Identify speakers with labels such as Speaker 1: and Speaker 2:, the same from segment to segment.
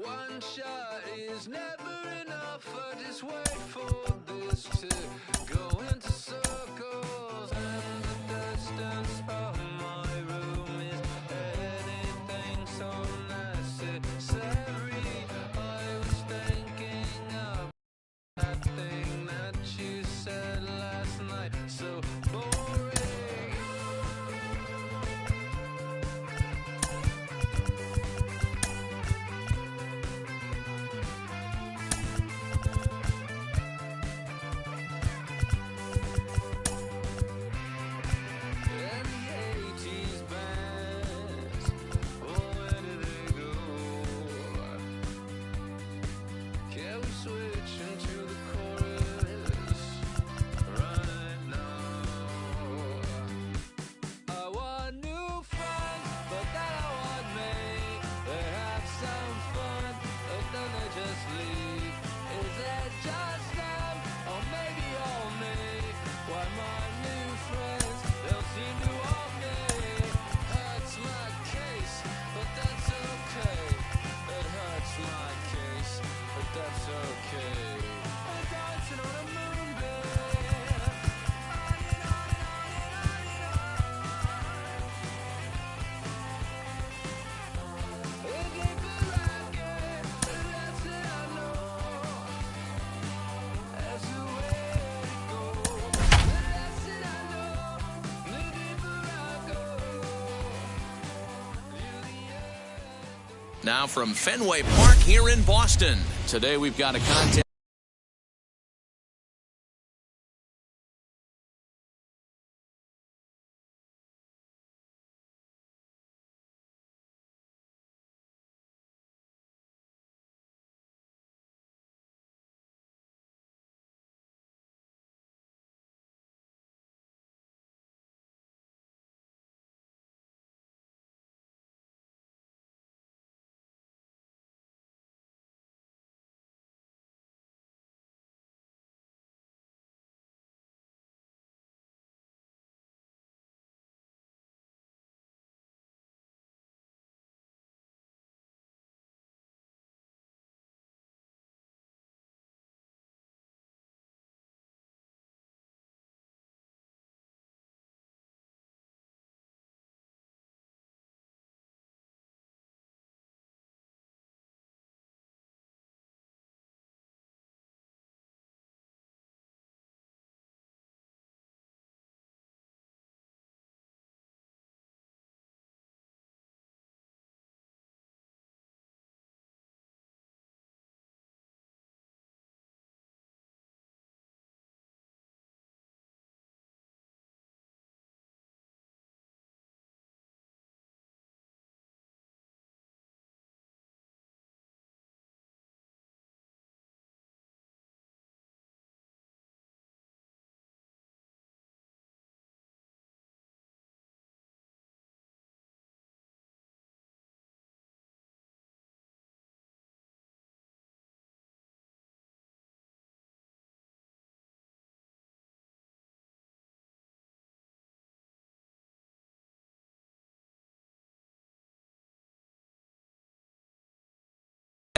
Speaker 1: One shot is never enough. I just wait for this to go into circles, and the distance of my room is anything so necessary. I was thinking of that thing that you said last night, so boring.
Speaker 2: Now from Fenway Park here in Boston. Today we've got a contest.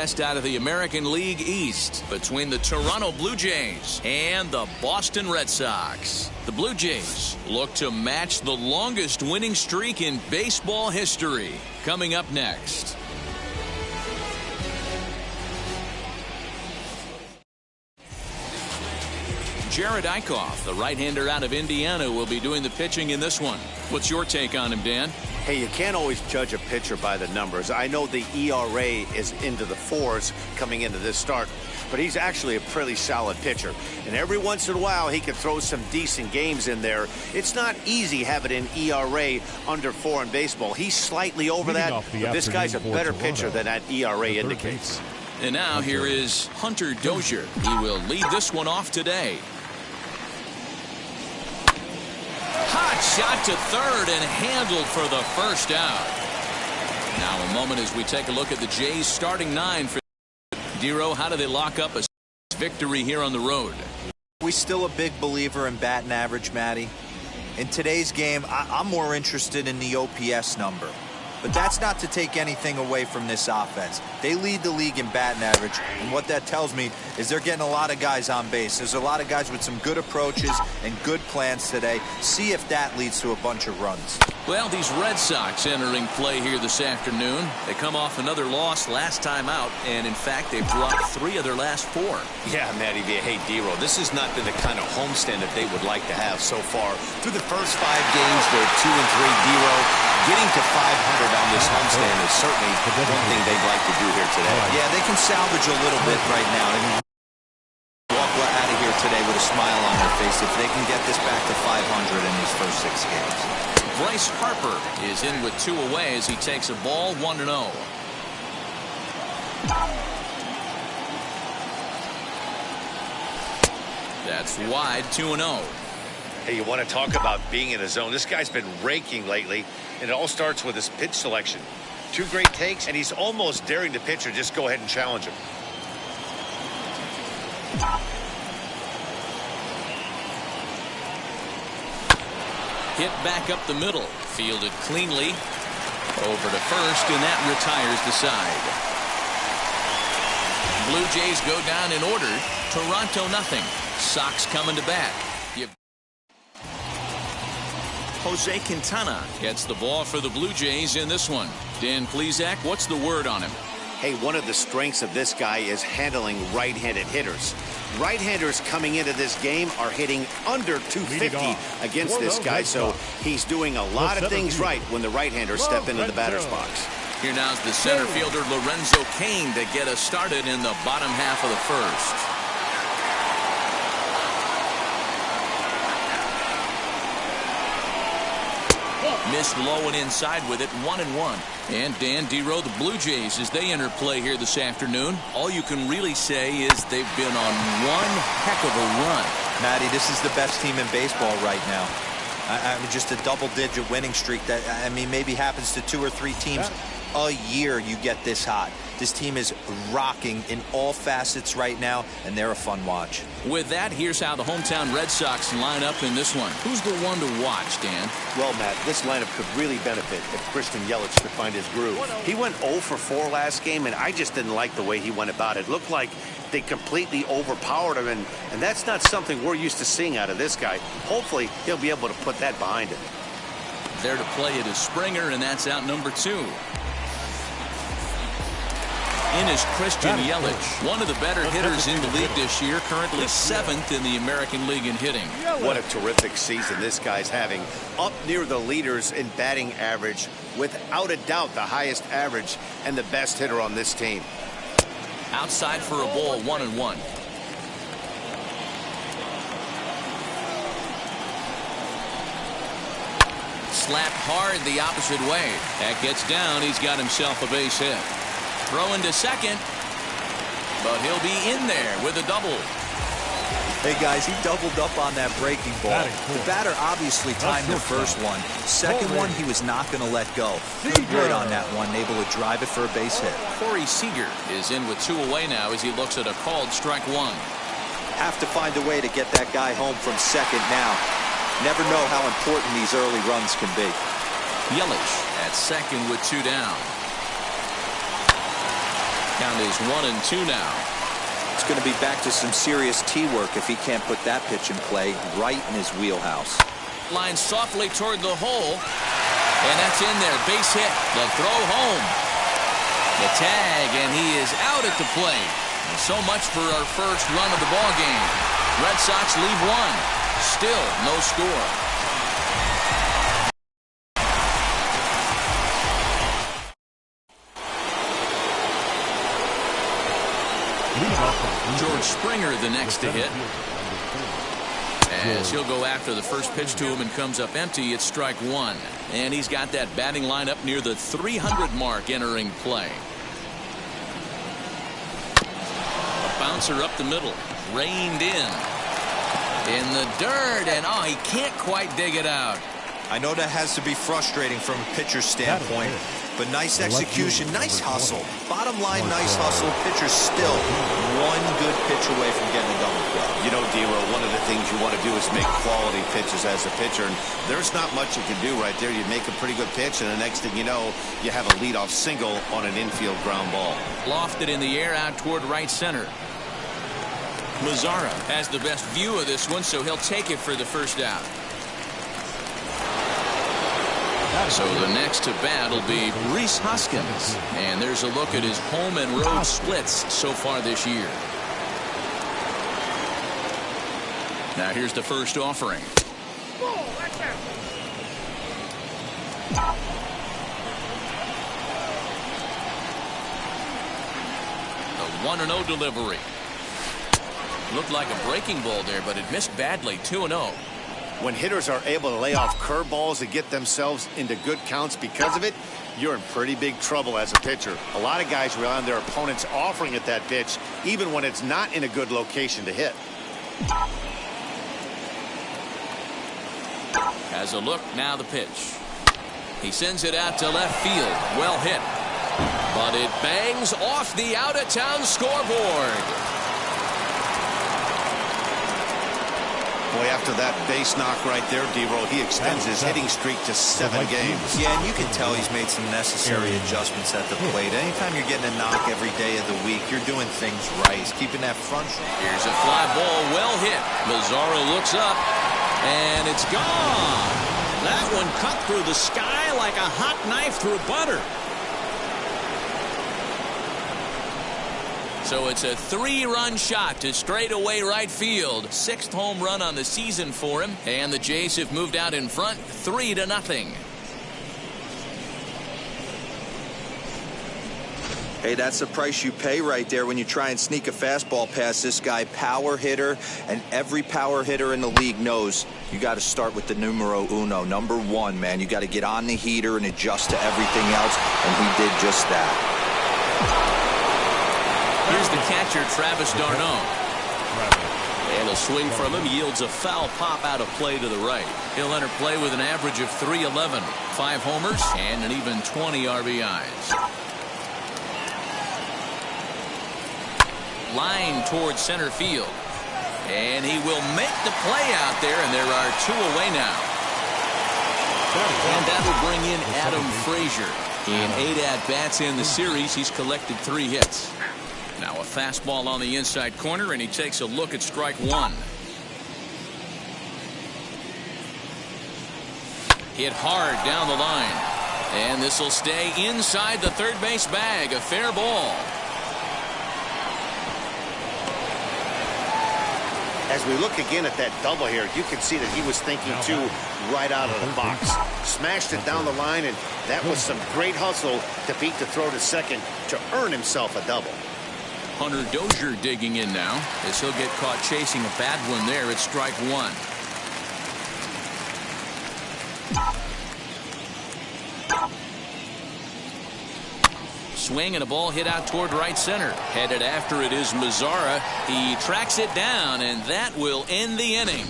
Speaker 2: Best out of the American League East between the Toronto Blue Jays and the Boston Red Sox. The Blue Jays look to match the longest winning streak in baseball history. Coming up next. Jared Eichhoff, the right-hander out of Indiana, will be doing the pitching in this one. What's your take on him, Dan?
Speaker 3: Hey, you can't always judge a pitcher by the numbers. I know the ERA is into the 4s coming into this start, but he's actually a pretty solid pitcher. And every once in a while, he can throw some decent games in there. It's not easy having an ERA under 4 in baseball. He's slightly over that, but this guy's a better pitcher than that ERA indicates.
Speaker 2: And now here is Hunter Dozier. He will lead this one off today. Hot shot to third and handled for the first out. Now a moment as we take a look at the Jays starting 9 for Dero. How do they lock up a victory here on the road?
Speaker 4: We still a big believer in batting average, Matty. In today's game, I'm more interested in the OPS number. But that's not to take anything away from this offense. They lead the league in batting average, and what that tells me is they're getting a lot of guys on base. There's a lot of guys with some good approaches and good plans today. See if that leads to a bunch of runs.
Speaker 2: Well, these Red Sox entering play here this afternoon. They come off another loss last time out, and in fact, they've dropped 3 of their last 4.
Speaker 3: Yeah, Matty V. Hey, Dero, this has not been the kind of homestand that they would like to have so far. Through the first 5 games, they're 2-3. Dero, getting to 500 on this homestand is certainly one thing they'd like to do here today.
Speaker 4: Yeah, they can salvage a little bit right now. I mean, walk out of here today with a smile on their face if they can get this back to 500 in these first 6 games.
Speaker 2: Bryce Harper is in with 2 away as he takes a ball 1-0. That's wide, 2-0.
Speaker 3: Hey, you want to talk about being in a zone? This guy's been raking lately, and it all starts with his pitch selection. 2 great takes, and he's almost daring the pitcher just go ahead and challenge him.
Speaker 2: Hit back up the middle, fielded cleanly over to first, and that retires the side. Blue Jays go down in order. Toronto nothing. Sox coming to bat. Jose Quintana gets the ball for the Blue Jays in this one. Dan Plesac, what's the word on him?
Speaker 3: Hey, one of the strengths of this guy is handling right-handed hitters. Right-handers coming into this game are hitting under 250 against this guy, so he's doing a lot of things right when the right-handers step into the batter's box.
Speaker 2: Here now's the center fielder Lorenzo Cain to get us started in the bottom half of the first. Missed low and inside with it, 1-1. And Dan, Dero, the Blue Jays, as they enter play here this afternoon, all you can really say is they've been on one heck of a run.
Speaker 4: Matty, this is the best team in baseball right now. I mean, just a double-digit winning streak that, I mean, maybe happens to 2 or 3 teams a year you get this hot. This team is rocking in all facets right now, and they're a fun watch.
Speaker 2: With that, here's how the hometown Red Sox line up in this one. Who's the one to watch, Dan?
Speaker 3: Well, Matt, this lineup could really benefit if Christian Yelich could find his groove. He went 0 for 4 last game, and I just didn't like the way he went about it. It looked like they completely overpowered him, and that's not something we're used to seeing out of this guy. Hopefully, he'll be able to put that behind him.
Speaker 2: There to play it is Springer, and that's out number 2. In is Christian Yelich, one of the better hitters in the league this year, currently 7th in the American League in hitting.
Speaker 3: What a terrific season this guy's having. Up near the leaders in batting average, without a doubt the highest average and the best hitter on this team.
Speaker 2: Outside for a ball, 1-1. Slapped hard the opposite way. That gets down. He's got himself a base hit. Throw into second, but he'll be in there with a double.
Speaker 4: Hey, guys, he doubled up on that breaking ball. The batter obviously timed the first one. Second one, he was not going to let go. Great on that one, able to drive it for a base hit.
Speaker 2: Corey Seager is in with 2 away now as he looks at a called strike 1.
Speaker 4: Have to find a way to get that guy home from second now. Never know how important these early runs can be.
Speaker 2: Yelich at second with 2 down. Count is 1-2 now.
Speaker 4: It's going to be back to some serious tee work if he can't put that pitch in play right in his wheelhouse.
Speaker 2: Line softly toward the hole. And that's in there. Base hit. The throw home. The tag, and he is out at the plate. And so much for our first run of the ball game. Red Sox lead one. Still no score. George Springer the next to hit. As he'll go after the first pitch to him and comes up empty, it's strike one. And he's got that batting line up near the 300 mark entering play. A bouncer up the middle, reined in the dirt, and oh, he can't quite dig it out.
Speaker 4: I know that has to be frustrating from a pitcher's standpoint, but nice execution, nice hustle. Bottom line, nice hustle. Pitcher's still one good pitch away from getting a double play.
Speaker 3: You know, D-Row, one of the things you want to do is make quality pitches as a pitcher, and there's not much you can do right there. You make a pretty good pitch, and the next thing you know, you have a leadoff single on an infield ground ball.
Speaker 2: Lofted in the air out toward right center. Mazzara has the best view of this one, so he'll take it for the first out. So the next to bat will be Rhys Hoskins. And there's a look at his home and road splits so far this year. Now here's the first offering. The 1-0 delivery. Looked like a breaking ball there, but it missed badly. 2-0.
Speaker 3: When hitters are able to lay off curveballs and get themselves into good counts because of it, you're in pretty big trouble as a pitcher. A lot of guys rely on their opponents offering at that pitch, even when it's not in a good location to hit.
Speaker 2: Has a look, now the pitch. He sends it out to left field. Well hit. But it bangs off the out-of-town scoreboard.
Speaker 3: Boy, after that base knock right there, D-Roll, he extends his hitting streak to 7 games.
Speaker 4: Yeah, and you can tell he's made some necessary adjustments at the plate. Anytime you're getting a knock every day of the week, you're doing things right. He's keeping that front.
Speaker 2: Here's a fly ball, well hit. Mazzara looks up, and it's gone. That one cut through the sky like a hot knife through butter. So it's a 3-run shot to straightaway right field. 6th home run on the season for him. And the Jays have moved out in front 3-0.
Speaker 4: Hey, that's the price you pay right there when you try and sneak a fastball past this guy. Power hitter, and every power hitter in the league knows you got to start with the numero uno, number 1, man. You got to get on the heater and adjust to everything else, and he did just that.
Speaker 2: Here's the catcher, Travis d'Arnaud. And a swing from him yields a foul pop out of play to the right. He'll enter play with an average of .311, 5 homers, and an even 20 RBIs. Line towards center field. And he will make the play out there, and there are 2 away now. And that will bring in Adam Frazier. In 8 at-bats in the series, he's collected 3 hits. Now a fastball on the inside corner, and he takes a look at strike 1. Hit hard down the line. And this will stay inside the third base bag. A fair ball.
Speaker 3: As we look again at that double here, you can see that he was thinking, too, right out of the box. Smashed it down the line, and that was some great hustle to beat the throw to second to earn himself a double.
Speaker 2: Hunter Dozier digging in now as he'll get caught chasing a bad one there at strike 1. Swing and a ball hit out toward right center. Headed after it is Mazzara. He tracks it down, and that will end the inning.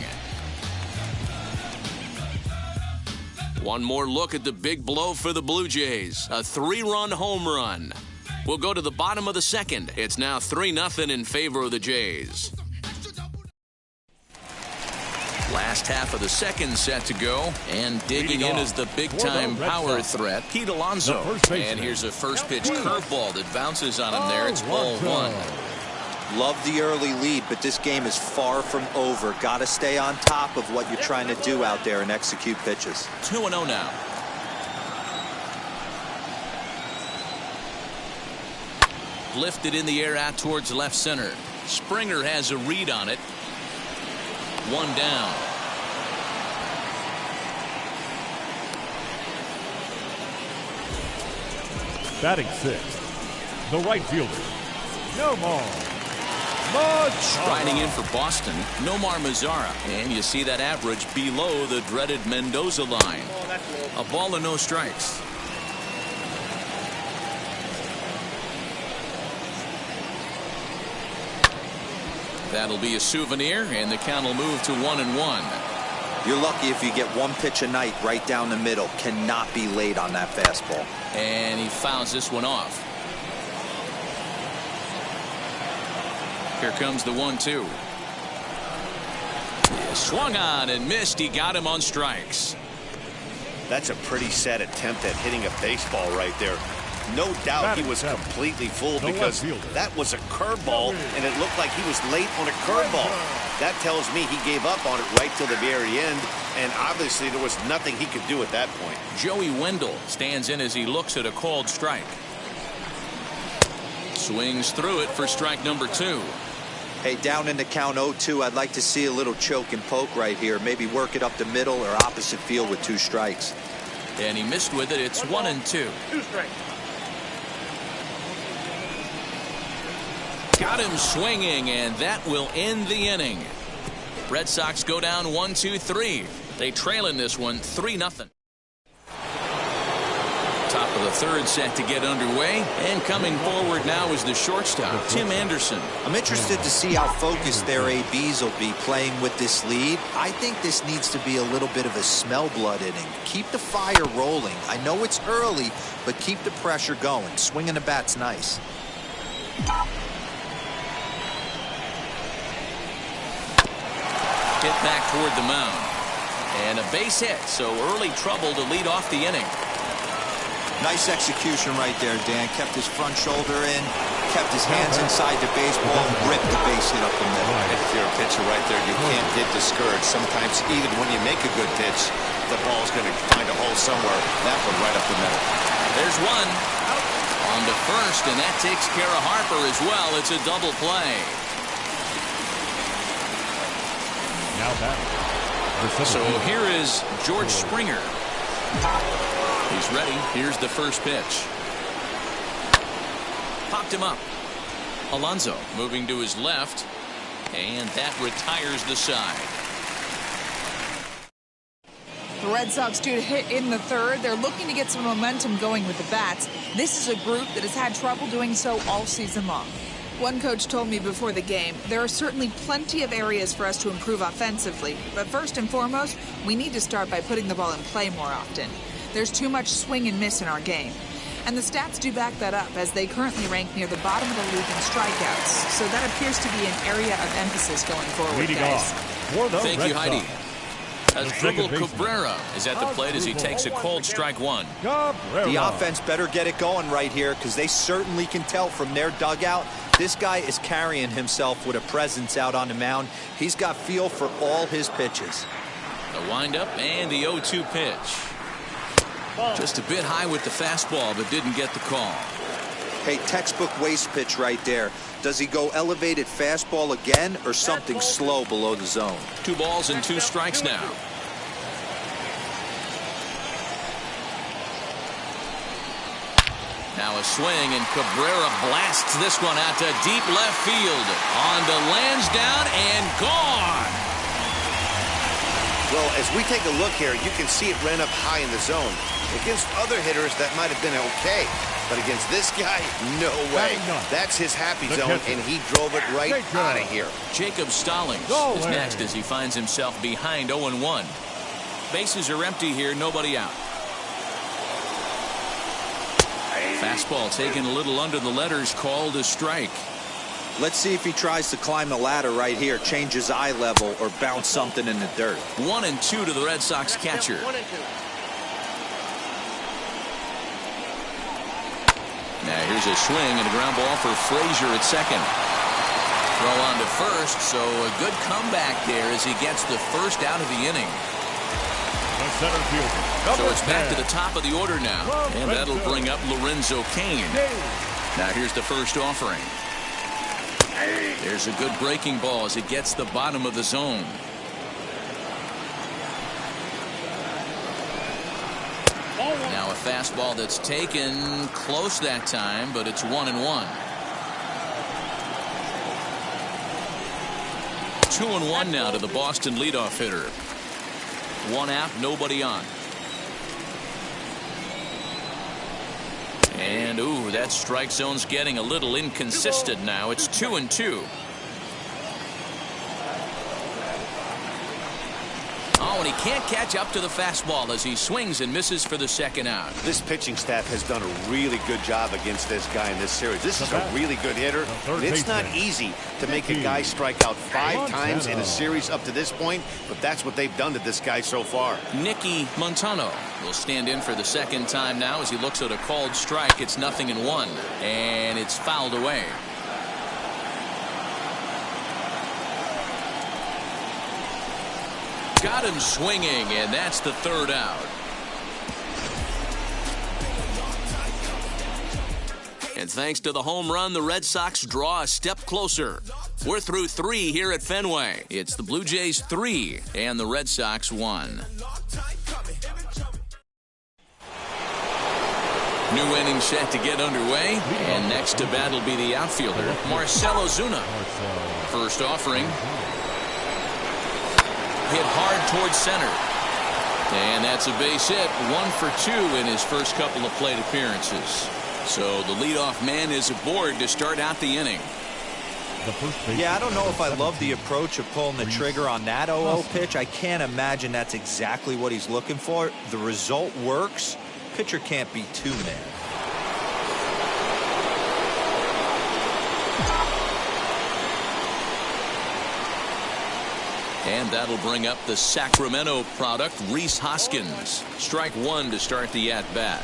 Speaker 2: One more look at the big blow for the Blue Jays. A 3-run home run. We'll go to the bottom of the second. It's now 3-0 in favor of the Jays. Last half of the second set to go, and digging in is the big-time power threat, Pete Alonso. And here's a first-pitch curveball that bounces on him there. It's ball one.
Speaker 4: Love the early lead, but this game is far from over. Got to stay on top of what you're trying to do out there and execute pitches.
Speaker 2: 2-0 now. Lifted in the air out towards left center. Springer has a read on it. One down.
Speaker 5: Batting sixth, the right fielder, Nomar Mazara.
Speaker 2: Riding in for Boston, Nomar Mazara. And you see that average below the dreaded Mendoza line. A ball and no strikes. That'll be a souvenir, and the count will move to 1-1.
Speaker 4: You're lucky if you get one pitch a night right down the middle. Cannot be late on that fastball.
Speaker 2: And he fouls this one off. Here comes the 1-2. Swung on and missed. He got him on strikes.
Speaker 3: That's a pretty sad attempt at hitting a baseball right there. No doubt he was completely fooled because that was a curveball, and it looked like he was late on a curveball. That tells me he gave up on it right till the very end, and obviously there was nothing he could do at that point.
Speaker 2: Joey Wendell stands in as he looks at a called strike. Swings through it for strike number 2.
Speaker 4: Hey, down in the count 0-2, I'd like to see a little choke and poke right here. Maybe work it up the middle or opposite field with 2 strikes.
Speaker 2: And he missed with it. It's 1-2.
Speaker 5: 2 strikes.
Speaker 2: Got him swinging, and that will end the inning. Red Sox go down 1-2-3. They trail in this one 3-0. Top of the third set to get underway, and coming forward now is the shortstop, Tim Anderson.
Speaker 4: I'm interested to see how focused their ABs will be playing with this lead. I think this needs to be a little bit of a smell blood inning. Keep the fire rolling. I know it's early, but keep the pressure going. Swinging the bat's nice.
Speaker 2: Hit back toward the mound. And a base hit, so early trouble to lead off the inning.
Speaker 4: Nice execution right there, Dan. Kept his front shoulder in, kept his hands inside the baseball, and ripped the base hit up the middle.
Speaker 3: If you're a pitcher right there, you can't get discouraged. Sometimes even when you make a good pitch, the ball's going to find a hole somewhere. That one right up the middle.
Speaker 2: There's one. On to first, and that takes care of Harper as well. It's a double play.
Speaker 5: Now batting.
Speaker 2: So here is George Springer. He's ready. Here's the first pitch. Popped him up. Alonso moving to his left, and that retires the side.
Speaker 6: The Red Sox due to hit in the third. They're looking to get some momentum going with the bats. This is a group that has had trouble doing so all season long. One coach told me before the game, there are certainly plenty of areas for us to improve offensively, but first and foremost, we need to start by putting the ball in play more often. There's too much swing and miss in our game. And the stats do back that up, as they currently rank near the bottom of the league in strikeouts. So that appears to be an area of emphasis going forward, guys.
Speaker 2: Thank you, Heidi. Asdrubal Cabrera is at the plate as he takes a cold strike 1.
Speaker 4: The offense better get it going right here, because they certainly can tell from their dugout this guy is carrying himself with a presence out on the mound. He's got feel for all his pitches.
Speaker 2: The windup and the 0-2 pitch. Just a bit high with the fastball, but didn't get the call.
Speaker 4: Hey, textbook waste pitch right there. Does he go elevated fastball again or something slow below the zone?
Speaker 2: 2 balls and 2 strikes now. Now a swing, and Cabrera blasts this one out to deep left field. On to Lansdowne and gone.
Speaker 3: Well, as we take a look here, you can see it ran up high in the zone. Against other hitters, that might have been okay. But against this guy, no way. That's his happy zone, and he drove it right out of here.
Speaker 2: Jacob Stallings is next as he finds himself behind 0-1. Bases are empty here, nobody out. Fastball taken a little under the letters, called a strike.
Speaker 4: Let's see if he tries to climb the ladder right here, change his eye level, or bounce something in the dirt.
Speaker 2: 1-2 to the Red Sox catcher.
Speaker 7: 1-2.
Speaker 2: Now here's a swing and a ground ball for Frazier at second. Throw on to first, so a good comeback there as he gets the first out of the inning.
Speaker 5: The center fielder.
Speaker 2: So it's back to the top of the order now, and that'll bring up Lorenzo Cain. Now here's the first offering. There's a good breaking ball as it gets the bottom of the zone. Now a fastball that's taken close that time, but it's 1-1. 2-1 now to the Boston leadoff hitter. One out, nobody on. And ooh, that strike zone's getting a little inconsistent now. It's 2-2. Oh, and he can't catch up to the fastball as he swings and misses for the second out.
Speaker 3: This pitching staff has done a really good job against this guy in this series. This is a really good hitter. And it's not easy to make a guy strike out 5 times in a series up to this point, but that's what they've done to this guy so far.
Speaker 2: Nicky Montano will stand in for the second time now as he looks at a called strike. It's 0-1, and it's fouled away. Got him swinging, and that's the third out. And thanks to the home run, the Red Sox draw a step closer. We're through 3 here at Fenway. It's the Blue Jays 3 and the Red Sox 1. New inning set to get underway, and next to bat will be the outfielder, Marcell Ozuna. First offering. Hit hard towards center. And that's a base hit. 1 for 2 in his first couple of plate appearances. So the leadoff man is aboard to start out the inning.
Speaker 4: Yeah, I don't know if I love the approach of pulling the trigger on that 0-0 pitch. I can't imagine that's exactly what he's looking for. The result works. Pitcher can't be too mad.
Speaker 2: And that'll bring up the Sacramento product, Rhys Hoskins. Strike 1 to start the at-bat.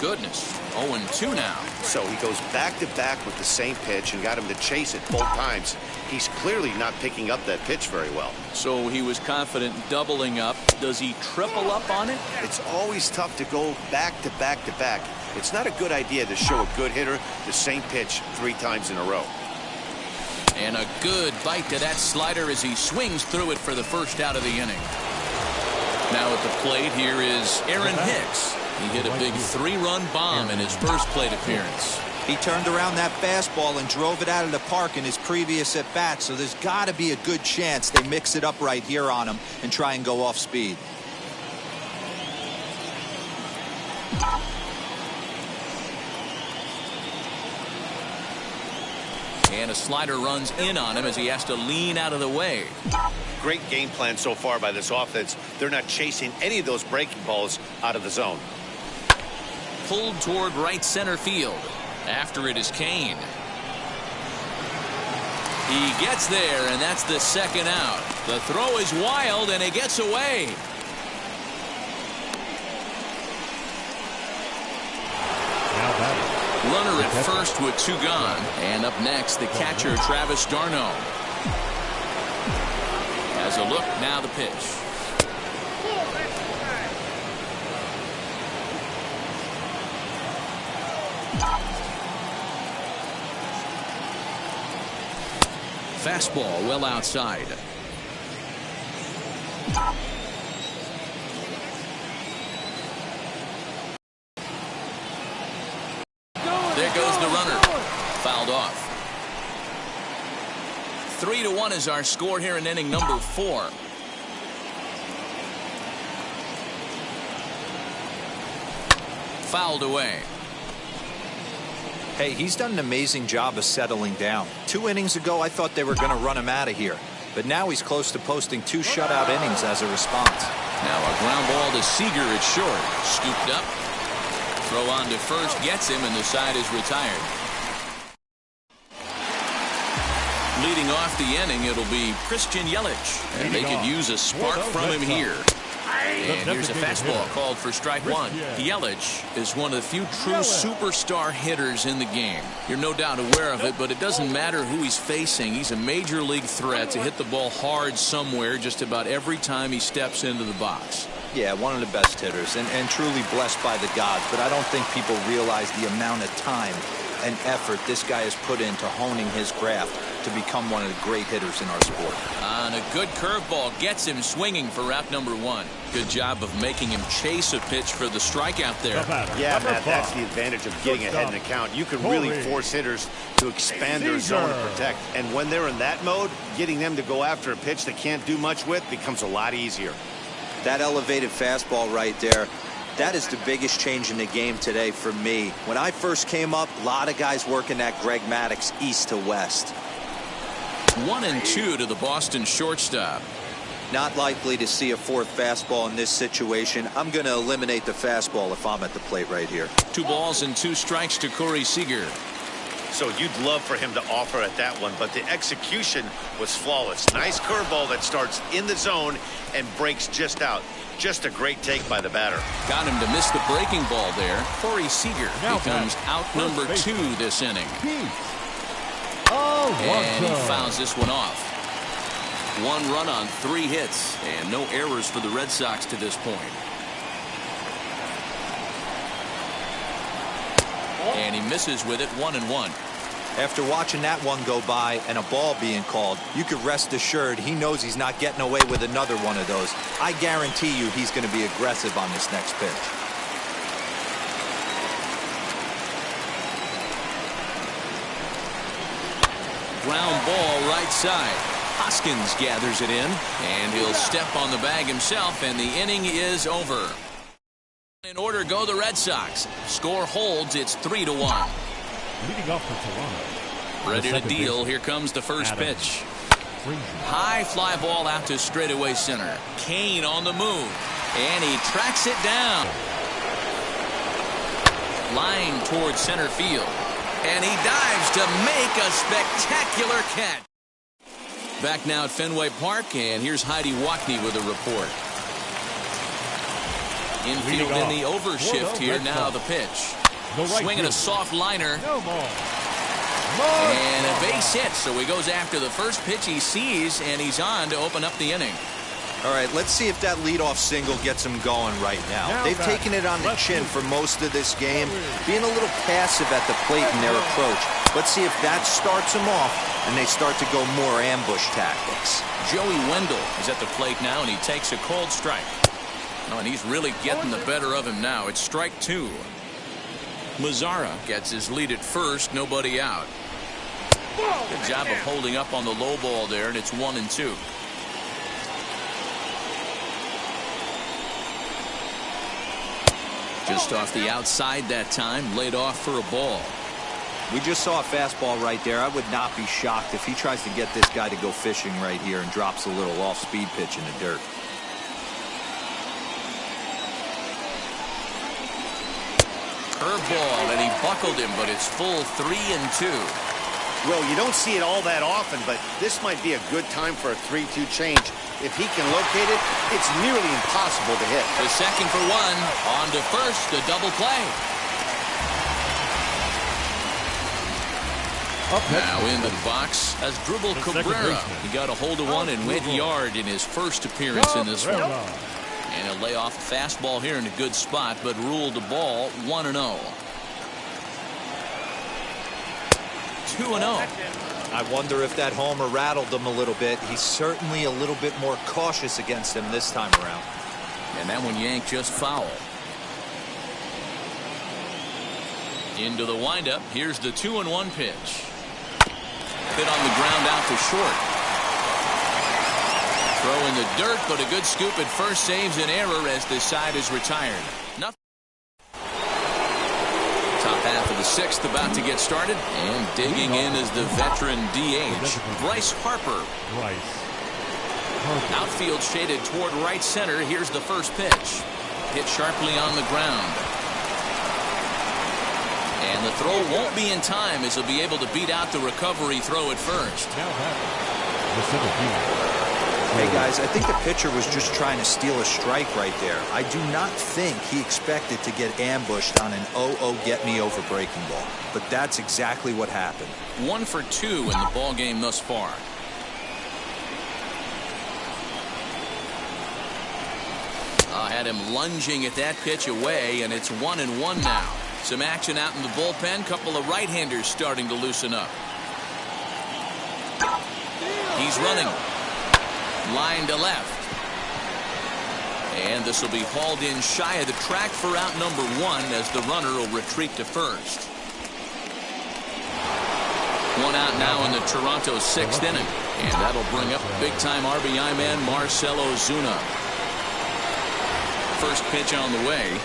Speaker 2: Goodness, 0-2 now.
Speaker 3: So he goes back-to-back with the same pitch and got him to chase it both times. He's clearly not picking up that pitch very well.
Speaker 2: So he was confident doubling up. Does he triple up on it?
Speaker 3: It's always tough to go back-to-back-to-back. It's not a good idea to show a good hitter the same pitch 3 times in a row.
Speaker 2: And a good bite to that slider as he swings through it for the first out of the inning. Now at the plate, here is Aaron Hicks. He hit a big 3-run bomb in his first plate appearance.
Speaker 4: He turned around that fastball and drove it out of the park in his previous at-bat, so there's got to be a good chance they mix it up right here on him and try and go off speed.
Speaker 2: And a slider runs in on him as he has to lean out of the way.
Speaker 3: Great game plan so far by this offense. They're not chasing any of those breaking balls out of the zone.
Speaker 2: Pulled toward right center field. After it is Cain. He gets there, and that's the second out. The throw is wild, and it gets away. Runner at first with 2 gone. And up next, the catcher, Travis d'Arnaud. Has a look, now the pitch. Fastball well outside. There goes the runner. Fouled off. 3-1 is our score here in inning number 4. Fouled away.
Speaker 4: Hey, he's done an amazing job of settling down. 2 innings ago, I thought they were going to run him out of here. But now he's close to posting 2 shutout innings as a response.
Speaker 2: Now a ground ball to Seager at short. Scooped up. Throw on to first gets him, and the side is retired. Leading off the inning, it'll be Christian Yelich. And they could use a spark from him here. And here's a fastball called for strike one. Yelich is one of the few true superstar hitters in the game. You're no doubt aware of it, but it doesn't matter who he's facing. He's a major league threat to hit the ball hard somewhere just about every time he steps into the box.
Speaker 4: Yeah, one of the best hitters and truly blessed by the gods, but I don't think people realize the amount of time and effort this guy has put into honing his craft to become one of the great hitters in our sport.
Speaker 2: On a good curveball gets him swinging for out number one. Good job of making him chase a pitch for the strikeout there.
Speaker 3: Yeah, Matt, that's the advantage of getting ahead in the count. You can really force hitters to expand their zone and protect. And when they're in that mode, getting them to go after a pitch they can't do much with becomes a lot easier.
Speaker 4: That elevated fastball right there, that is the biggest change in the game today for me. When I first came up, a lot of guys working that Greg Maddux east to west.
Speaker 2: 1-2 to the Boston shortstop.
Speaker 4: Not likely to see a fourth fastball in this situation. I'm going to eliminate the fastball if I'm at the plate right here.
Speaker 2: 2 balls and 2 strikes to Corey Seager.
Speaker 3: So you'd love for him to offer at that one, but the execution was flawless. Nice curveball that starts in the zone and breaks just out. Just a great take by the batter.
Speaker 2: Got him to miss the breaking ball there. Corey Seager becomes out number 2 this inning. And he fouls this one off. 1 run on 3 hits and no errors for the Red Sox to this point. And he misses with it, 1-1.
Speaker 4: After watching that one go by and a ball being called, you could rest assured he knows he's not getting away with another one of those. I guarantee you he's going to be aggressive on this next pitch.
Speaker 2: Ground ball right side. Hoskins gathers it in, and he'll step on the bag himself, and the inning is over. In order go the Red Sox. Score holds, it's 3-1.
Speaker 5: Leading off for Toronto.
Speaker 2: Ready to deal. Here comes the first pitch. High fly ball out to straightaway center. Kane on the move, and he tracks it down. Line towards center field, and he dives to make a spectacular catch. Back now at Fenway Park, and here's Heidi Wackney with a report. Infield in the overshift here. Now the pitch. Swinging a soft liner. And a base hit, so he goes after the first pitch he sees, and he's on to open up the inning.
Speaker 4: All right, let's see if that leadoff single gets him going right now. They've taken it on the chin for most of this game, being a little passive at the plate in their approach. Let's see if that starts them off and they start to go more ambush tactics.
Speaker 2: Joey Wendell is at the plate now, and he takes a cold strike. Oh, and he's really getting the better of him now. It's strike 2. Mazzara gets his lead at first, nobody out. Good job of holding up on the low ball there, and it's 1-2. Just off the outside that time, laid off for a ball.
Speaker 4: We just saw a fastball right there. I would not be shocked if he tries to get this guy to go fishing right here and drops a little off-speed pitch in the dirt.
Speaker 2: Curveball, and he buckled him, but it's full 3-2.
Speaker 3: Well, you don't see it all that often, but this might be a good time for a 3-2 change. If he can locate it, it's nearly impossible to hit.
Speaker 2: The second for 1, on to first, the double play. Now into the box as Dribble Cabrera. He got a hold of one and went yard in his first appearance in this one. And he'll lay off a fastball here in a good spot, but ruled the ball 1-0. 2-0.
Speaker 4: I wonder if that homer rattled him a little bit. He's certainly a little bit more cautious against him this time around.
Speaker 2: And that one yanked just foul. Into the windup. Here's the 2-1 pitch. Hit on the ground out to short. Throw in the dirt, but a good scoop at first saves an error as this side is retired. Nothing. Top half of the 6th about to get started, and digging in is the veteran DH, Bryce Harper. Outfield shaded toward right center. Here's the first pitch. Hit sharply on the ground. And the throw won't be in time as he'll be able to beat out the recovery throw at first.
Speaker 4: Hey guys, I think the pitcher was just trying to steal a strike right there. I do not think he expected to get ambushed on an 0-0 get me over breaking ball. But that's exactly what happened.
Speaker 2: 1 for 2 in the ball game thus far. Had him lunging at that pitch away, and it's 1-1 now. Some action out in the bullpen. Couple of right-handers starting to loosen up. He's running. Line to left. And this will be hauled in shy of the track for out number 1 as the runner will retreat to first. 1 out now in the Toronto 6th inning. And that'll bring up big-time RBI man Marcell Ozuna. First pitch on the way.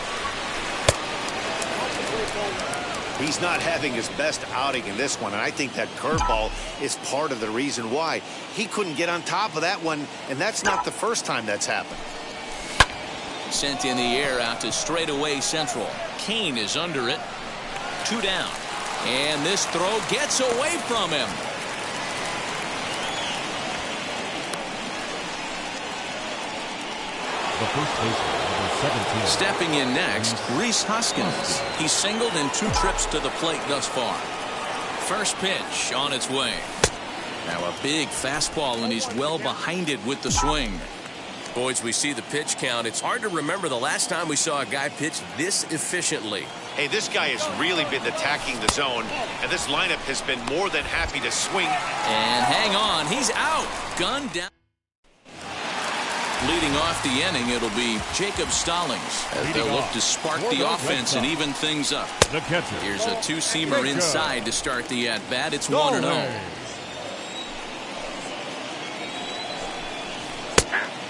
Speaker 3: He's not having his best outing in this one, and I think that curveball is part of the reason why. He couldn't get on top of that one, and that's not the first time that's happened.
Speaker 2: Sent in the air out to straightaway central. Kane is under it. 2 down. And this throw gets away from him.
Speaker 5: The first baseman, number 17.
Speaker 2: Stepping in next, Rhys Hoskins. He's singled in 2 trips to the plate thus far. First pitch on its way. Now a big fastball, and he's well behind it with the swing.
Speaker 7: Boys, we see the pitch count. It's hard to remember the last time we saw a guy pitch this efficiently.
Speaker 3: Hey, this guy has really been attacking the zone, and this lineup has been more than happy to swing.
Speaker 2: And hang on, he's out. Gun down. Leading off the inning, it'll be Jacob Stallings as they'll look to spark the offense and even things up.
Speaker 5: The catcher.
Speaker 2: Here's a 2-seamer inside to start the at-bat. It's 1-0.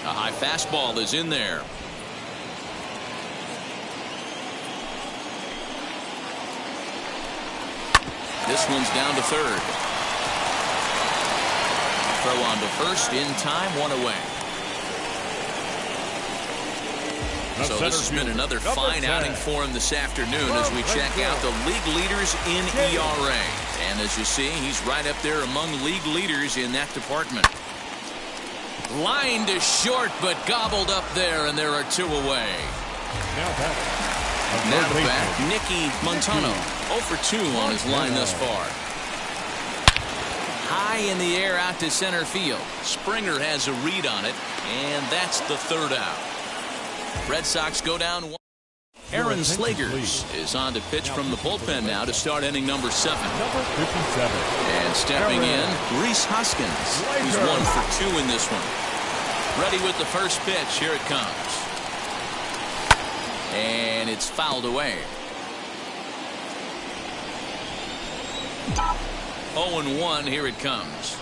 Speaker 2: A high fastball is in there. This one's down to third. Throw on to first in time, 1 away. So this has been another fine outing for him this afternoon as we check out the league leaders in ERA. And as you see, he's right up there among league leaders in that department. Line to short, but gobbled up there, and there are 2 away. Now back, Nicky Montano. 0 for 2 on his line thus far. High in the air out to center field. Springer has a read on it, and that's the 3rd out. Red Sox go down 1. Aaron Slagers is on to pitch from the bullpen now to start inning number 7.
Speaker 5: Number 57.
Speaker 2: And stepping in, Rhys Hoskins, who's 1 for 2 in this one. Ready with the first pitch. Here it comes. And it's fouled away. 0-1. Here it comes.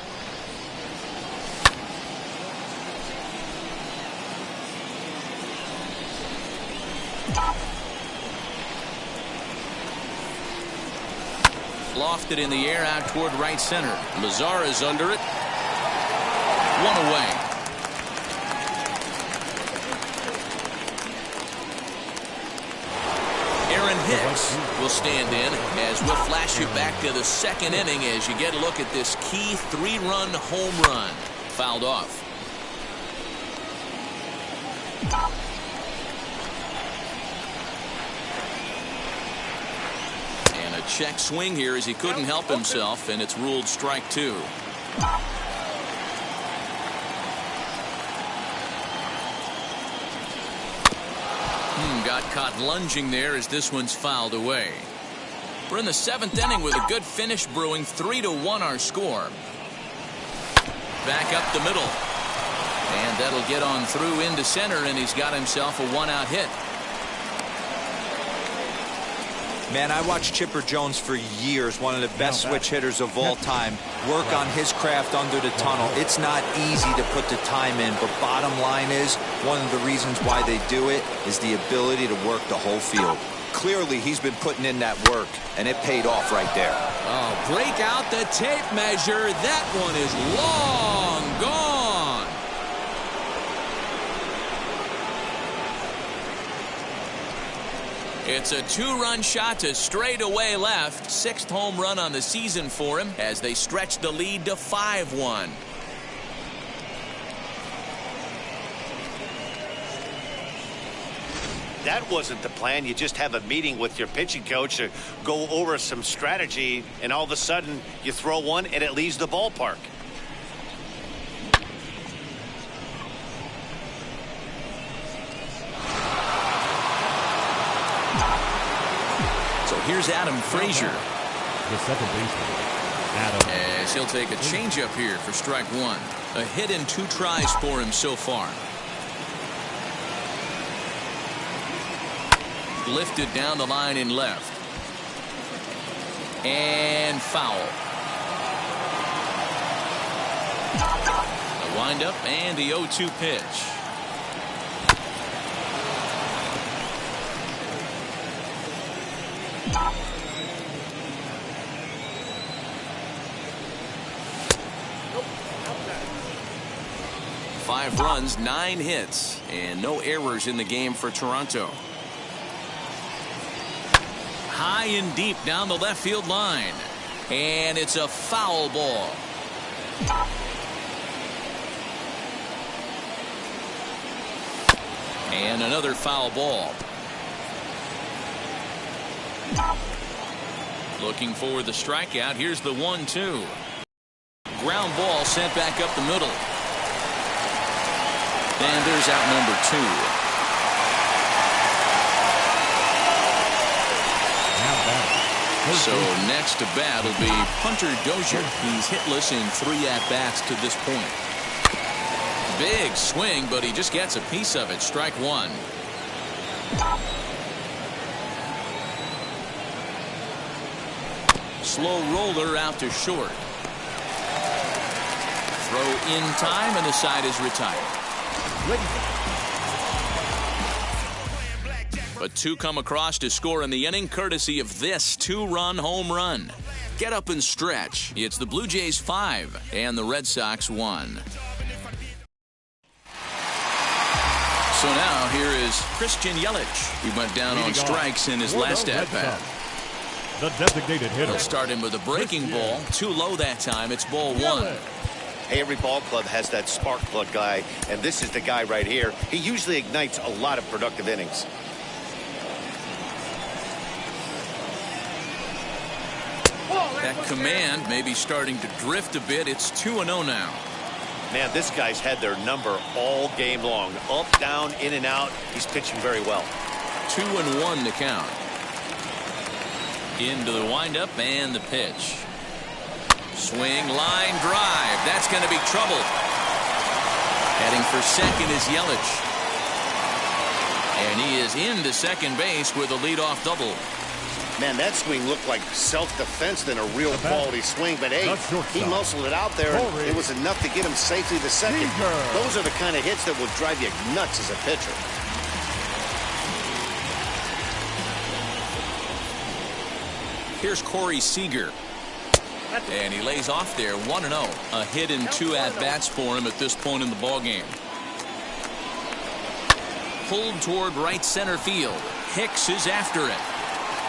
Speaker 2: Lofted in the air out toward right center. Lazar is under it. 1 away. Aaron Hicks will stand in as we'll flash you back to the 2nd inning as you get a look at this key 3-run home run. Fouled off. Check swing here as he couldn't help himself, and it's ruled strike 2. Got caught lunging there as this one's fouled away. We're in the 7th inning with a good finish brewing. 3-1 our score. Back up the middle. And that'll get on through into center, and he's got himself a 1-out hit.
Speaker 4: Man, I watched Chipper Jones for years, one of the best switch hitters of all time, work on his craft under the tunnel. It's not easy to put the time in, but bottom line is, one of the reasons why they do it is the ability to work the whole field. Clearly, he's been putting in that work, and it paid off right there.
Speaker 2: Oh, break out the tape measure. That one is long gone. It's a 2-run shot to straightaway left. 6th home run on the season for him as they stretch the lead to 5-1.
Speaker 3: That wasn't the plan. You just have a meeting with your pitching coach to go over some strategy, and all of a sudden you throw one and it leaves the ballpark.
Speaker 2: So here's Adam Frazier.
Speaker 5: The second baseman, Adam.
Speaker 2: As he'll take a changeup here for strike 1. A hit in 2 tries for him so far. Lifted down the line in left. And foul. The windup and the 0-2 pitch. Five runs, 9 hits, and no errors in the game for Toronto. High and deep down the left field line. And it's a foul ball. And another foul ball. Looking for the strikeout. Here's the 1-2. Ground ball sent back up the middle. And there's out number 2. So next to bat will be Hunter Dozier. He's hitless in 3 at-bats to this point. Big swing, but he just gets a piece of it. Strike 1. Slow roller out to short. Throw in time, and the side is retired. But 2 come across to score in the inning, courtesy of this 2-run home run. Get up and stretch. It's the Blue Jays 5 and the Red Sox 1. So now here is Christian Yelich. He went down on strikes in his last at-bat.
Speaker 5: The designated hitter.
Speaker 2: They'll start him with a breaking ball. Too low that time. It's ball 1.
Speaker 3: Hey, every ball club has that spark plug guy, and this is the guy right here. He usually ignites a lot of productive innings.
Speaker 2: That command may be starting to drift a bit. It's 2-0 now.
Speaker 3: Man, this guy's had their number all game long. Up, down, in and out. He's pitching very well.
Speaker 2: 2-1 to count. Into the windup and the pitch. Swing, line, drive. That's going to be trouble. Heading for second is Yelich. And he is into second base with a leadoff double.
Speaker 3: Man, that swing looked like self-defense than a real quality swing. But, hey, he muscled it out there, and it was enough to get him safely to second. Those are the kind of hits that will drive you nuts as a pitcher.
Speaker 2: Here's Corey Seager. And he lays off there, 1-0. A hit in 2 at-bats for him at this point in the ballgame. Pulled toward right center field. Hicks is after it.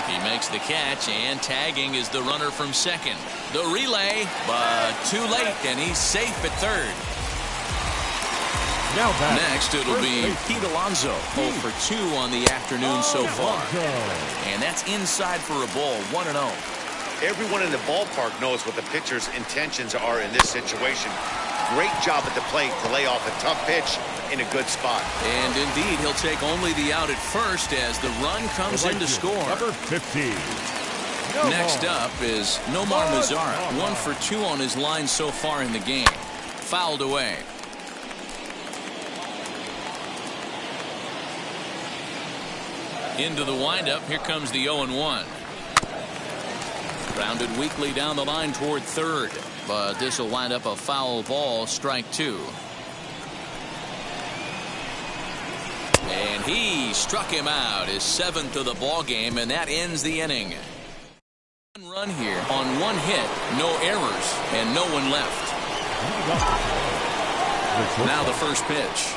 Speaker 2: He makes the catch, and tagging is the runner from second. The relay, but too late, and he's safe at third.
Speaker 5: Now
Speaker 2: next, it'll be Pete Alonso, 0 for 2 on the afternoon so far. And that's inside for a ball, 1-0.
Speaker 3: Everyone in the ballpark knows what the pitcher's intentions are in this situation. Great job at the plate to lay off a tough pitch in a good spot.
Speaker 2: And indeed, he'll take only the out at first as the run comes in to score.
Speaker 5: Number 15.
Speaker 2: Next up is Nomar Mazara, 1 for 2 on his line so far in the game. Fouled away. Into the windup. Here comes the 0-1. Grounded weakly down the line toward third, but this will wind up a foul ball, strike 2. And he struck him out, his 7th of the ball game, and that ends the inning. One run here on 1 hit, no errors, and no one left. Now the first pitch.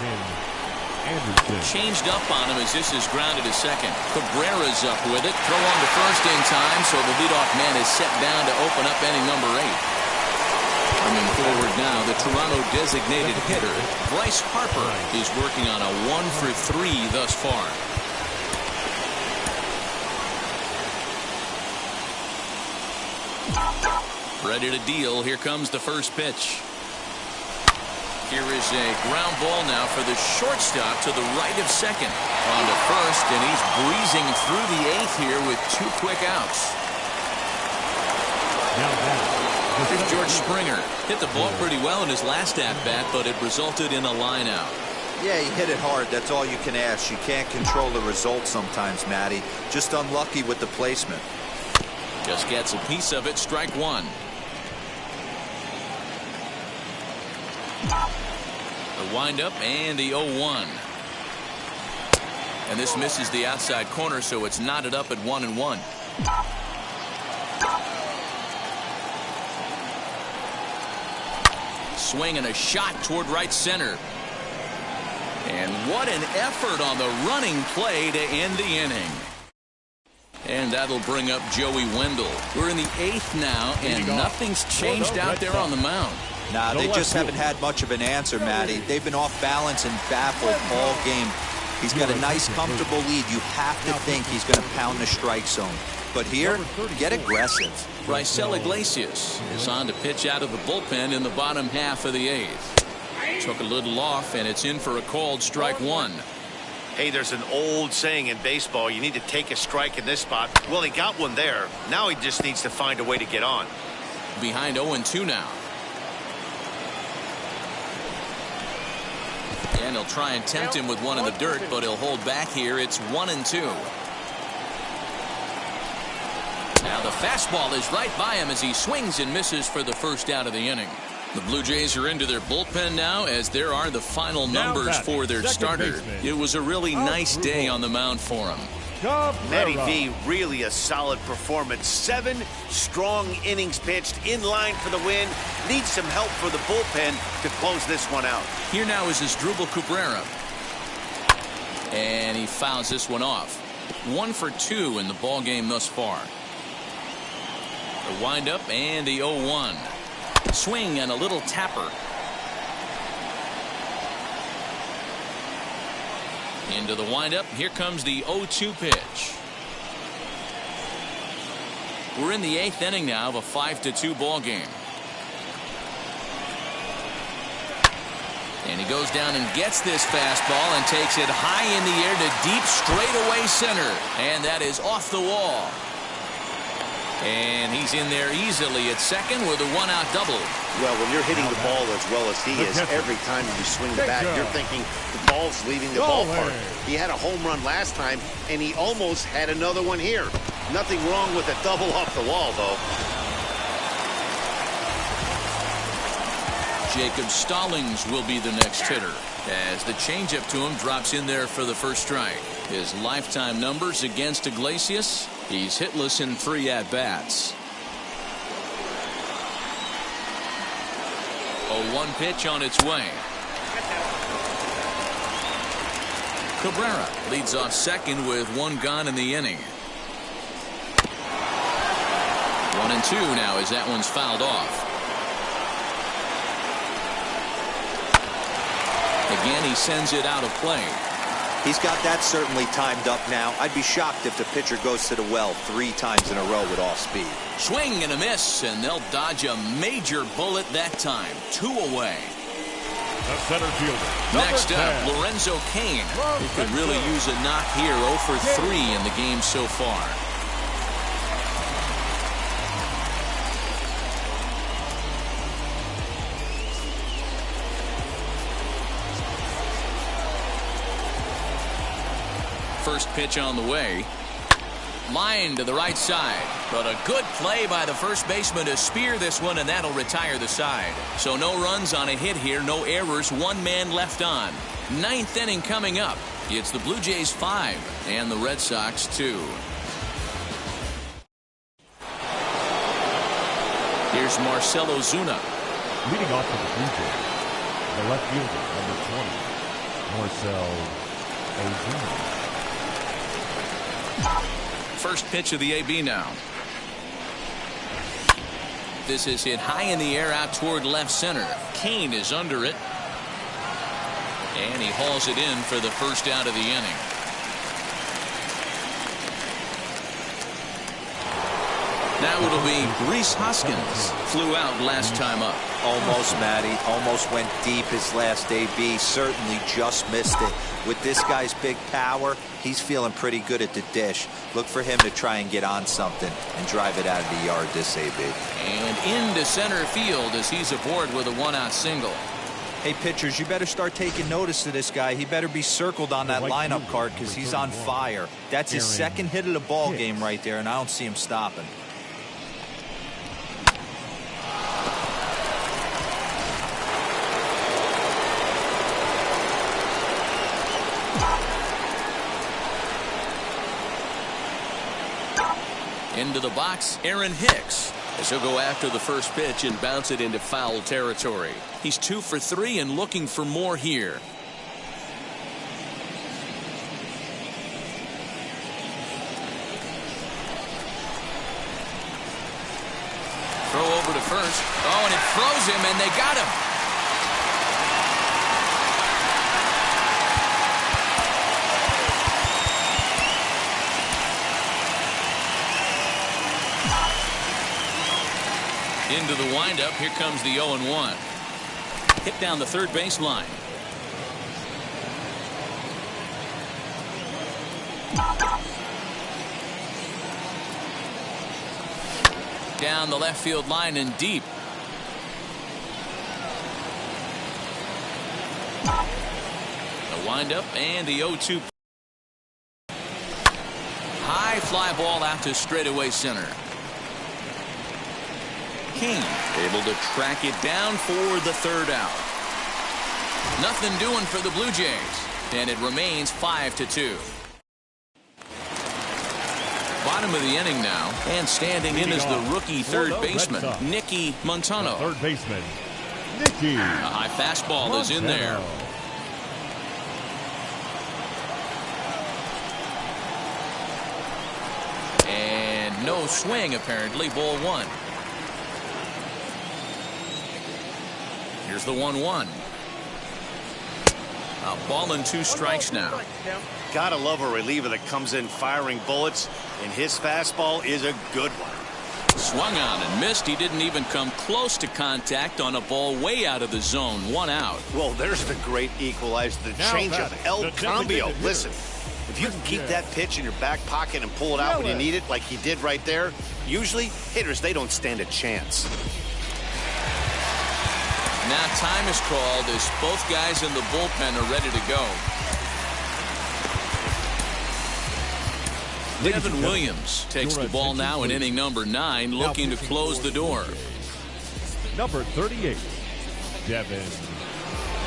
Speaker 5: Anderson.
Speaker 2: Changed up on him as this is grounded to second. Cabrera's up with it. Throw on to first in time, so the leadoff man is set down to open up inning number 8. Coming forward now, the Toronto designated hitter, Bryce Harper, is working on a 1-for-3 thus far. Ready to deal. Here comes the first pitch. Here is a ground ball now for the shortstop to the right of second. On to first, and he's breezing through the 8th here with 2 quick outs. Here's George Springer. Hit the ball pretty well in his last at-bat, but it resulted in a line out.
Speaker 4: Yeah, he hit it hard. That's all you can ask. You can't control the result sometimes, Matty. Just unlucky with the placement.
Speaker 2: Just gets a piece of it. Strike 1. The windup and the 0-1. And this misses the outside corner, so it's knotted up at 1-1. Swing and a shot toward right center. And what an effort on the running play to end the inning. And that'll bring up Joey Wendell. We're in the 8th now, and nothing's changed out there on the mound.
Speaker 4: Nah, they just haven't had much of an answer, Matty. They've been off balance and baffled all game. He's got a nice, comfortable lead. You have to think he's going to pound the strike zone. But here, get aggressive.
Speaker 2: Raisel Iglesias is on to pitch out of the bullpen in the bottom half of the 8th. Took a little off, and it's in for a called strike 1.
Speaker 3: Hey, there's an old saying in baseball, you need to take a strike in this spot. Well, he got one there. Now he just needs to find a way to get on.
Speaker 2: Behind 0-2 now. And he'll try and tempt him with one in the dirt, but he'll hold back here. It's 1-2. Now the fastball is right by him as he swings and misses for the first out of the inning. The Blue Jays are into their bullpen now, as there are the final numbers for their starter. It was a really nice day on the mound for him.
Speaker 3: Matty V, really a solid performance. 7 strong innings pitched, in line for the win. Needs some help for the bullpen to close this one out.
Speaker 2: Here now is Asdrubal Cabrera. And he fouls this one off. 1 for 2 in the ball game thus far. The windup and the 0-1. Swing and a little tapper. Into the windup. Here comes the 0-2 pitch. We're in the 8th inning now of a 5-2 ball game. And he goes down and gets this fastball and takes it high in the air to deep straightaway center. And that is off the wall. And he's in there easily at second with a 1-out double.
Speaker 3: Well, when you're hitting the ball as well as he is, every time you swing the bat, you're thinking the ball's leaving the ballpark. He had a home run last time, and he almost had another one here. Nothing wrong with a double off the wall, though.
Speaker 2: Jacob Stallings will be the next hitter, as the changeup to him drops in there for the first strike. His lifetime numbers against Iglesias, he's hitless in 3 at-bats. 0-1 pitch on its way. Cabrera leads off second with 1 gone in the inning. 1-2 now as that one's fouled off. Again, he sends it out of play.
Speaker 4: He's got that certainly timed up now. I'd be shocked if the pitcher goes to the well 3 times in a row with off speed.
Speaker 2: Swing and a miss, and they'll dodge a major bullet that time. 2 away.
Speaker 5: The center fielder.
Speaker 2: Next up, Lorenzo Cain, who could really use a knock here. 0 for 3 in the game so far. First pitch on the way. Line to the right side. But a good play by the first baseman to spear this one, and that'll retire the side. So no runs on a hit here, no errors, 1 man left on. 9th inning coming up. It's the Blue Jays 5 and the Red Sox 2. Here's Marcell Ozuna.
Speaker 5: Leading off for the Blue Jays, the left fielder, number 20,
Speaker 2: First pitch of the AB now. This is hit high in the air out toward left center. Kane is under it. And he hauls it in for the first out of the inning. Now it'll be Rhys Hoskins. Flew out last time up.
Speaker 4: Almost, Matty. Almost went deep his last AB. Certainly just missed it. With this guy's big power, he's feeling pretty good at the dish. Look for him to try and get on something and drive it out of the yard this AB.
Speaker 2: And into center field as he's aboard with a one-out single.
Speaker 4: Hey, pitchers, you better start taking notice of this guy. He better be circled on that lineup card because he's on fire. That's his second hit of the ball game right there, and I don't see him stopping.
Speaker 2: Into the box, Aaron Hicks, as he'll go after the first pitch and bounce it into foul territory. He's 2 for 3 and looking for more here. Throw over to first. Oh, and it froze him, and they got him. Into the windup. Here comes the 0-1. Hit down the third baseline. Down the left field line and deep. The windup and the 0-2. High fly ball out to straightaway center. King able to track it down for the third out. Nothing doing for the Blue Jays, and it remains 5-2. Bottom of the inning now, and standing in is the rookie third baseman, Nicky Montano.
Speaker 5: Third baseman, Nicky.
Speaker 2: A high fastball is in there. And no swing apparently. Ball 1. Here's the 1-1. A ball and 2 strikes now.
Speaker 3: Gotta love a reliever that comes in firing bullets, and his fastball is a good one.
Speaker 2: Swung on and missed. He didn't even come close to contact on a ball way out of the zone. 1 out.
Speaker 3: Well, there's the great equalizer, the changeup, El Cambio. Listen, if you can keep that pitch in your back pocket and pull it out when you need it, like he did right there, usually hitters, they don't stand a chance.
Speaker 2: Now time is called as both guys in the bullpen are ready to go. Devin Williams takes the ball now in inning number 9, looking to close the door.
Speaker 5: Number 38, Devin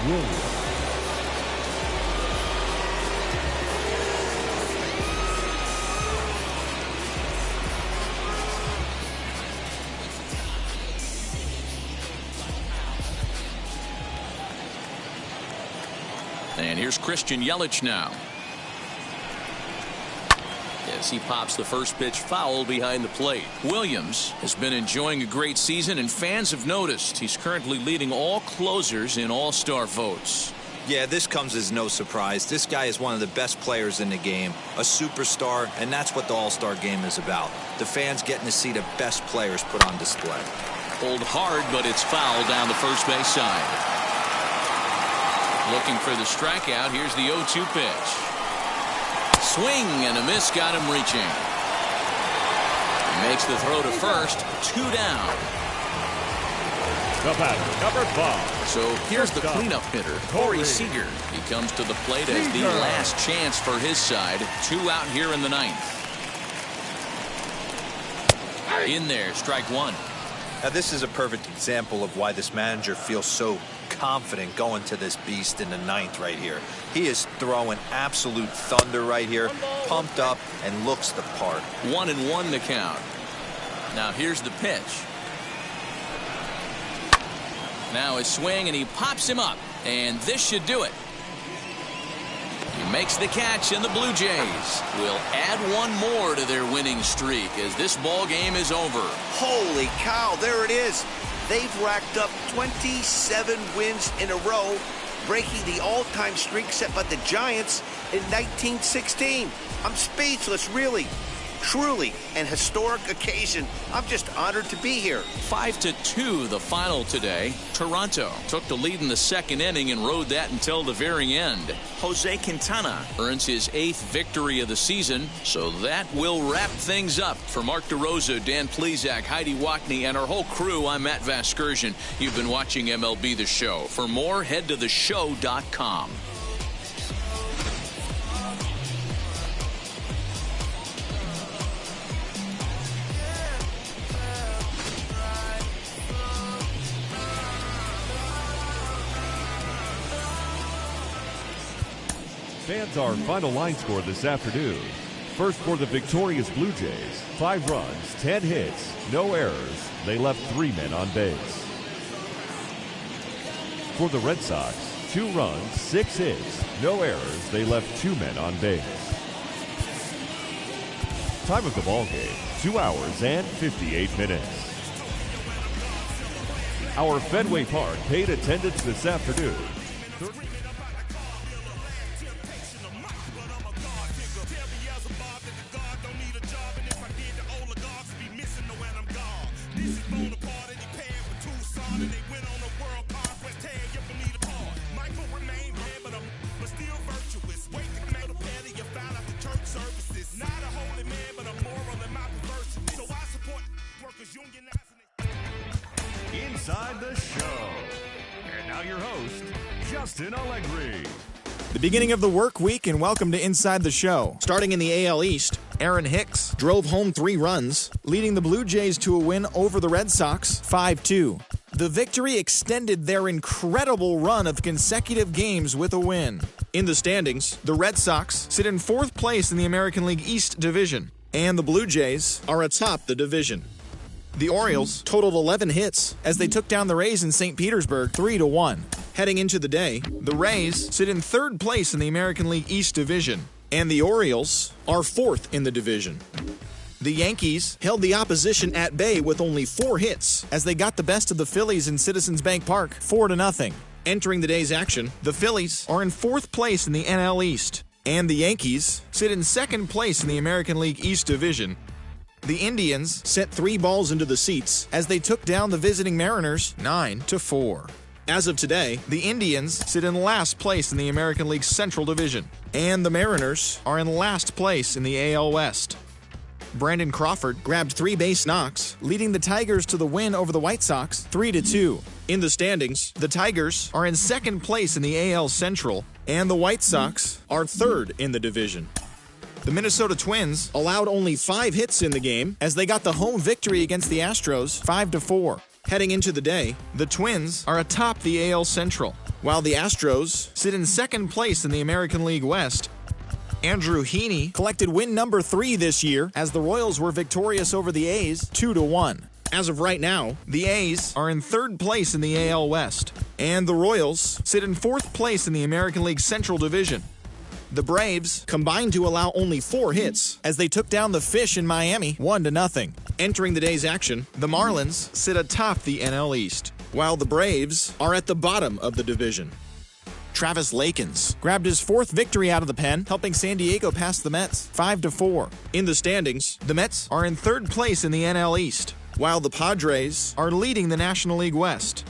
Speaker 5: Williams.
Speaker 2: And here's Christian Yelich now. As he pops the first pitch foul behind the plate. Williams has been enjoying a great season, and fans have noticed he's currently leading all closers in all-star votes.
Speaker 4: Yeah, this comes as no surprise. This guy is one of the best players in the game, a superstar, and that's what the All-Star game is about. The fans getting to see the best players put on display.
Speaker 2: Pulled hard, but it's foul down the first base side. Looking for the strikeout. Here's the 0-2 pitch. Swing and a miss got him reaching. He makes the throw to first. 2 down.
Speaker 5: The batter, number 5.
Speaker 2: So here's the cleanup hitter, Corey Seager. He comes to the plate as the last chance for his side. 2 out here in the 9th. In there, strike 1.
Speaker 4: Now, this is a perfect example of why this manager feels so confident going to this beast in the 9th right here. He is throwing absolute thunder right here, pumped up, and looks the part.
Speaker 2: 1-1 to count. Now here's the pitch. Now his swing, and he pops him up, and this should do it. makes the catch, and the Blue Jays will add one more to their winning streak as this ball game is over.
Speaker 3: Holy cow, there it is. They've racked up 27 wins in a row, breaking the all-time streak set by the Giants in 1916. I'm speechless, really. Truly an historic occasion. I'm just honored to be here.
Speaker 2: 5-2 the final today. Toronto took the lead in the second inning and rode that until the very end. Jose Quintana earns his 8th victory of the season, so that will wrap things up. For Mark DeRosa, Dan Plezak, Heidi Wackney, and our whole crew, I'm Matt Vasgersian. You've been watching MLB The Show. For more, head to theshow.com.
Speaker 5: Fans, our final line score this afternoon. First for the victorious Blue Jays, 5 runs, 10 hits, no errors. They left 3 men on base. For the Red Sox, 2 runs, 6 hits, no errors. They left 2 men on base. Time of the ball game, 2 hours and 58 minutes. Our Fenway Park paid attendance this afternoon. Inside the Show. And now your host, Justin Allegri.
Speaker 8: The beginning of the work week, and welcome to Inside the Show. Starting in the AL East, Aaron Hicks drove home 3 runs, leading the Blue Jays to a win over the Red Sox 5-2. The victory extended their incredible run of consecutive games with a win. In the standings, the Red Sox sit in 4th place in the American League East Division, and the Blue Jays are atop the division. The Orioles totaled 11 hits as they took down the Rays in St. Petersburg 3-1. Heading into the day, the Rays sit in 3rd place in the American League East Division, and the Orioles are 4th in the division. The Yankees held the opposition at bay with only 4 hits as they got the best of the Phillies in Citizens Bank Park 4-0. Entering the day's action, the Phillies are in 4th place in the NL East, and the Yankees sit in 2nd place in the American League East Division. The Indians sent 3 balls into the seats as they took down the visiting Mariners 9-4. As of today, the Indians sit in last place in the American League Central Division, and the Mariners are in last place in the AL West. Brandon Crawford grabbed 3 base knocks, leading the Tigers to the win over the White Sox 3-2. In the standings, the Tigers are in 2nd place in the AL Central, and the White Sox are 3rd in the division. The Minnesota Twins allowed only 5 hits in the game as they got the home victory against the Astros 5-4. Heading into the day, the Twins are atop the AL Central, while the Astros sit in 2nd place in the American League West. Andrew Heaney collected win number 3 this year as the Royals were victorious over the A's 2-1. As of right now, the A's are in 3rd place in the AL West, and the Royals sit in 4th place in the American League Central Division. The Braves combined to allow only 4 hits as they took down the Fish in Miami 1-0. Entering the day's action, the Marlins sit atop the NL East, while the Braves are at the bottom of the division. Travis Lakins grabbed his 4th victory out of the pen, helping San Diego pass the Mets 5-4. In the standings, the Mets are in 3rd place in the NL East, while the Padres are leading the National League West.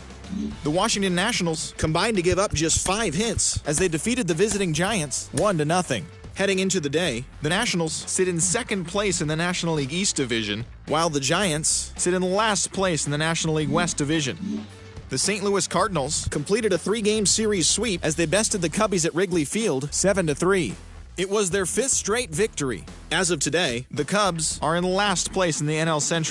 Speaker 8: The Washington Nationals combined to give up just 5 hits as they defeated the visiting Giants 1-0. Heading into the day, the Nationals sit in 2nd place in the National League East Division, while the Giants sit in last place in the National League West Division. The St. Louis Cardinals completed a 3-game series sweep as they bested the Cubbies at Wrigley Field 7-3. It was their 5th straight victory. As of today, the Cubs are in last place in the NL Central.